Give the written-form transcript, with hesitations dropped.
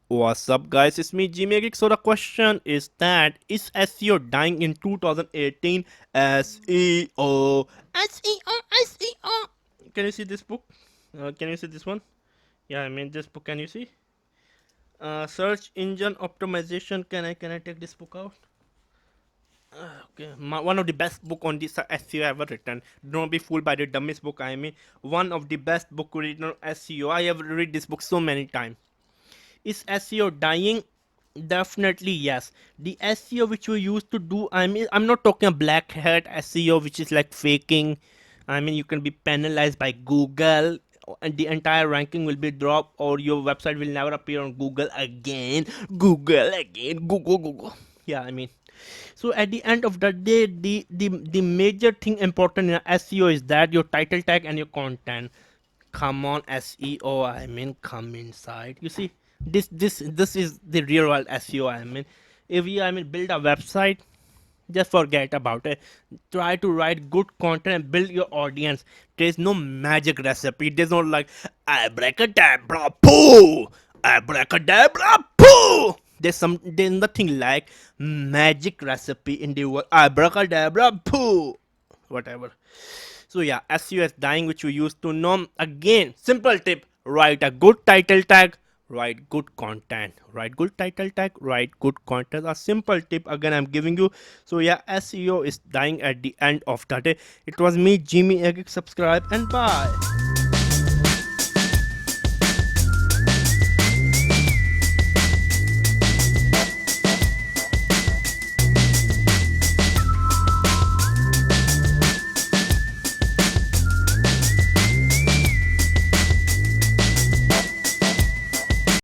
What's up, guys? It's me, Geek. So the question is that is SEO dying in 2018? SEO, SEO, SEO. Can you see this book? Can you see this one? Yeah, I mean this book. Can you see? Search engine optimization. Can I take this book out? Okay, one of the best book on this SEO ever written. Don't be fooled by the dumbest book. I mean, one of the best book written on SEO. I have read this book so many times. Is SEO dying? Definitely yes. The SEO which we used to do, I mean, I'm not talking a black hat SEO which is like faking. I mean, you can be penalized by Google and the entire ranking will be dropped or your website will never appear on Google again. Google again. Google. Yeah, I mean. So at the end of the day, the major thing important in SEO is that your title tag and your content. Come on, SEO. I mean, come inside. You see, this is the real world SEO. I mean, if you build a website, just forget about it. Try to write good content and build your audience. There's no magic recipe. There's no like abracadabra poo, abracadabra poo. There's nothing like magic recipe in the world. Abracadabra poo, whatever. So yeah, SEO is dying, which we used to know. Again, simple tip: write a good title tag, write good content, write good title tag, write good content. A simple tip again I'm giving you. So yeah, SEO is dying at the end of the day. It was me, Jimmy Egg. Subscribe and bye.